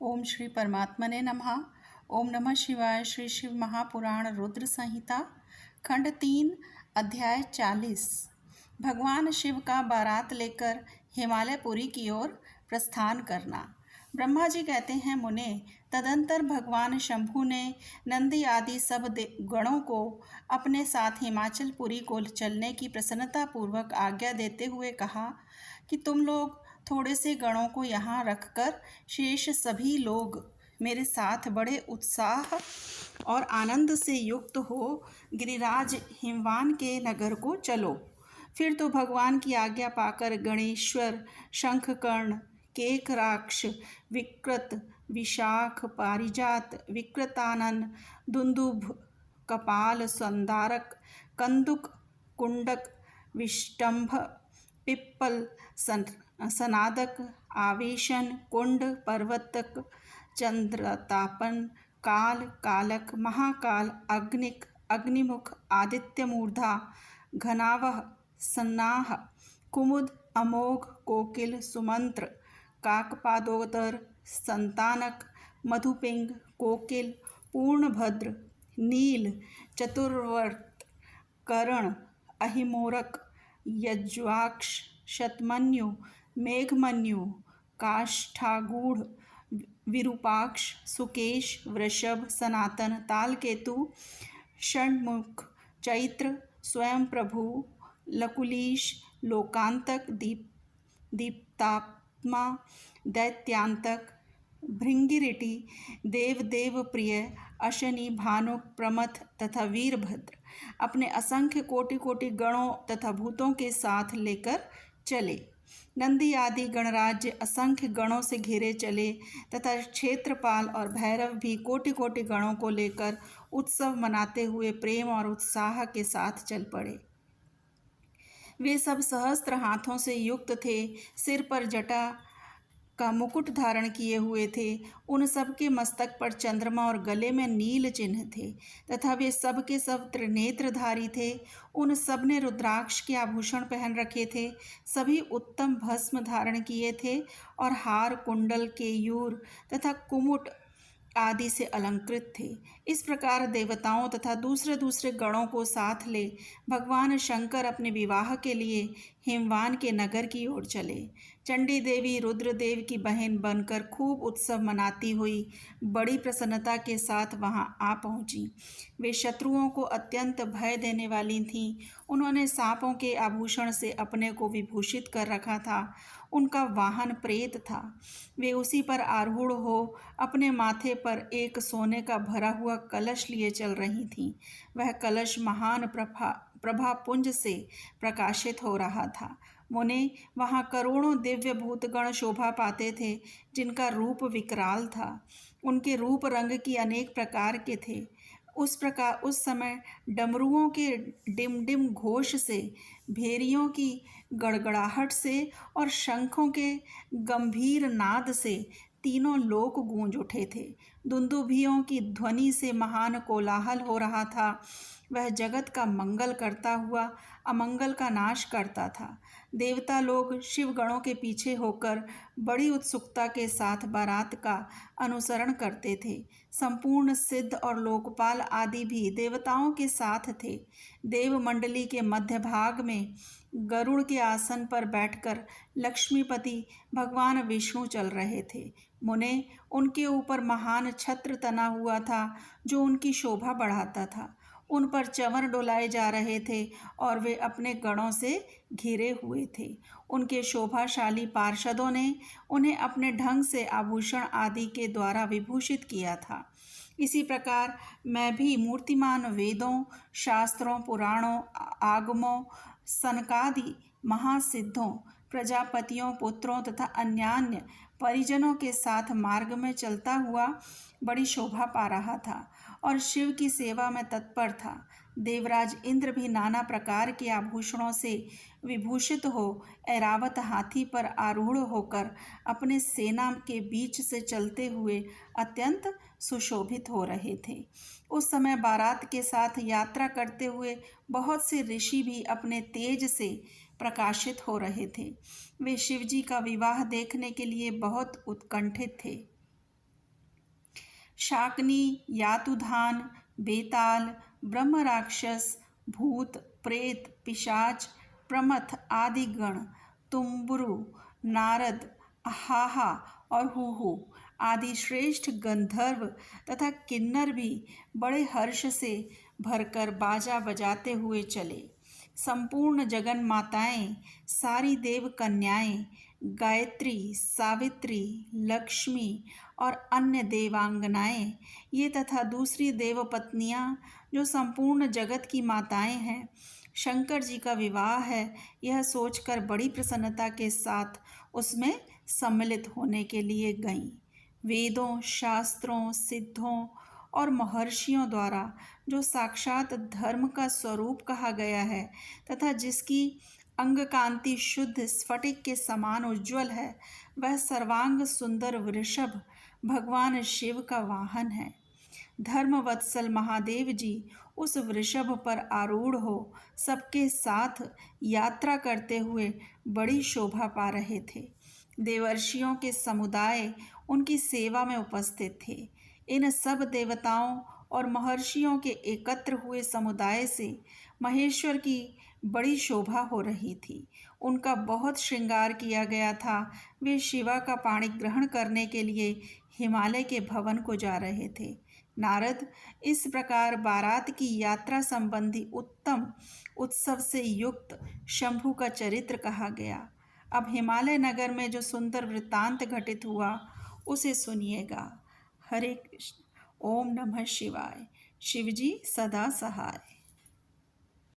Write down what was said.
ओम श्री परमात्मने नमः। ओम नमः शिवाय। श्री शिव महापुराण रुद्र संहिता खंड 3 अध्याय 40। भगवान शिव का बारात लेकर हिमालयपुरी की ओर प्रस्थान करना। ब्रह्मा जी कहते हैं, मुने, तदंतर भगवान शंभु ने नंदी आदि सब गणों को अपने साथ हिमाचलपुरी को चलने की प्रसन्नता पूर्वक आज्ञा देते हुए कहा कि तुम लोग थोड़े से गणों को यहाँ रखकर शेष सभी लोग मेरे साथ बड़े उत्साह और आनंद से युक्त हो गिरिराज हिमवान के नगर को चलो। फिर तो भगवान की आज्ञा पाकर गणेश्वर, शंखकर्ण, केकराक्ष, विकृत, विशाख, पारिजात, विकृतानन, दुंदुभ, कपाल, संदारक, कंदुक, कुंडक, विष्टंभ, पिप्पल, सनादक, आवेशन, कुंड, पर्वतक, चंद्रतापन, काल, कालक, महाकाल, अग्निक, अग्निमुख, आदित्य मूर्धा, घनावह, सन्नाह, कुमुद, अमोघ, कोकिल, सुमंत्र, काकपादोदर, संतानक, मधुपिंग, कोकिल, पूर्णभद्र, नील, चतुर्वर्त, करण, अहिमोरक, यज्वाक्ष, शतमन्यु, मेघमन्यु, काष्ठागूढ़, विरूपाक्ष, सुकेश, वृषभ, सनातन, तालकेतु, षण्मुख, चैत्र, स्वयं प्रभु, लकुलीश, लोकांतक, दीप्तात्मा, दैत्यांतक, भृंगिरिटी, देव प्रिय, अशनि, भानुक, प्रमथ तथा वीरभद्र अपने असंख्य कोटि कोटि गणों तथा भूतों के साथ लेकर चले। नंदी आदि गणराज्य असंख्य गणों से घिरे चले तथा क्षेत्रपाल और भैरव भी कोटि कोटि गणों को लेकर उत्सव मनाते हुए प्रेम और उत्साह के साथ चल पड़े। वे सब सहस्त्र हाथों से युक्त थे, सिर पर जटा का मुकुट धारण किए हुए थे। उन सब के मस्तक पर चंद्रमा और गले में नील चिन्ह थे तथा वे सब के सब त्रिनेत्रधारी थे। उन सब ने रुद्राक्ष के आभूषण पहन रखे थे, सभी उत्तम भस्म धारण किए थे और हार, कुंडल, केयूर तथा कुमुट आदि से अलंकृत थे। इस प्रकार देवताओं तथा दूसरे दूसरे गणों को साथ ले भगवान शंकर अपने विवाह के लिए हिमवान के नगर की ओर चले। चंडी देवी रुद्रदेव की बहन बनकर खूब उत्सव मनाती हुई बड़ी प्रसन्नता के साथ वहां आ पहुंची। वे शत्रुओं को अत्यंत भय देने वाली थीं। उन्होंने सांपों के आभूषण से अपने को विभूषित कर रखा था। उनका वाहन प्रेत था। वे उसी पर आरूढ़ हो अपने माथे पर एक सोने का भरा हुआ कलश लिए चल रही थीं। वह कलश महान प्रभापुंज से प्रकाशित हो रहा था। मुने, वहाँ करोड़ों दिव्य भूतगण शोभा पाते थे, जिनका रूप विकराल था। उनके रूप रंग की अनेक प्रकार के थे। उस समय डमरुओं के डिम घोष से, भेरियों की गड़गड़ाहट से और शंखों के गंभीर नाद से तीनों लोक गूंज उठे थे। दुंदुभियों की ध्वनि से महान कोलाहल हो रहा था। वह जगत का मंगल करता हुआ अमंगल का नाश करता था। देवता लोग शिवगणों के पीछे होकर बड़ी उत्सुकता के साथ बारात का अनुसरण करते थे। संपूर्ण सिद्ध और लोकपाल आदि भी देवताओं के साथ थे। देव मंडली के मध्य भाग में गरुड़ के आसन पर बैठकर लक्ष्मीपति भगवान विष्णु चल रहे थे। मुने, उनके ऊपर महान छत्र तना हुआ था जो उनकी शोभा बढ़ाता था। उन पर चंवर डोलाए जा रहे थे और वे अपने गणों से घिरे हुए थे। उनके शोभाशाली पार्षदों ने उन्हें अपने ढंग से आभूषण आदि के द्वारा विभूषित किया था। इसी प्रकार मैं भी मूर्तिमान वेदों, शास्त्रों, पुराणों, आगमों, सनकादि महासिद्धों, प्रजापतियों, पुत्रों तथा अन्यान्य परिजनों के साथ मार्ग में चलता हुआ बड़ी शोभा पा रहा था और शिव की सेवा में तत्पर था। देवराज इंद्र भी नाना प्रकार के आभूषणों से विभूषित हो ऐरावत हाथी पर आरूढ़ होकर अपने सेना के बीच से चलते हुए अत्यंत सुशोभित हो रहे थे। उस समय बारात के साथ यात्रा करते हुए बहुत से ऋषि भी अपने तेज से प्रकाशित हो रहे थे। वे शिवजी का विवाह देखने के लिए बहुत उत्कंठित थे। शाकनी, यातुधान, बेताल, ब्रह्म राक्षस, भूत, प्रेत, पिशाच, प्रमथ आदि गण, तुम्बुरु, नारद, हाहा और हुहु आदि श्रेष्ठ गंधर्व तथा किन्नर भी बड़े हर्ष से भरकर बाजा बजाते हुए चले। संपूर्ण जगन माताएं, सारी देव कन्याएं, गायत्री, सावित्री, लक्ष्मी और अन्य देवांगनाएं, ये तथा दूसरी देव पत्नियां जो संपूर्ण जगत की माताएं हैं, शंकर जी का विवाह है, यह सोचकर बड़ी प्रसन्नता के साथ उसमें सम्मिलित होने के लिए गईं। वेदों, शास्त्रों, सिद्धों और महर्षियों द्वारा जो साक्षात धर्म का स्वरूप कहा गया है तथा जिसकी अंग कांति शुद्ध स्फटिक के समान उज्ज्वल है, वह सर्वांग सुंदर वृषभ भगवान शिव का वाहन है। धर्मवत्सल महादेव जी उस वृषभ पर आरूढ़ हो सबके साथ यात्रा करते हुए बड़ी शोभा पा रहे थे। देवर्षियों के समुदाय उनकी सेवा में उपस्थित थे। इन सब देवताओं और महर्षियों के एकत्र हुए समुदाय से महेश्वर की बड़ी शोभा हो रही थी। उनका बहुत श्रृंगार किया गया था। वे शिवा का पाणी ग्रहण करने के लिए हिमालय के भवन को जा रहे थे। नारद, इस प्रकार बारात की यात्रा संबंधी उत्तम उत्सव से युक्त शंभु का चरित्र कहा गया। अब हिमालय नगर में जो सुंदर वृत्तांत घटित हुआ उसे सुनिएगा। हरे कृष्ण। ओम नमः शिवाय। शिवजी सदा सहाय।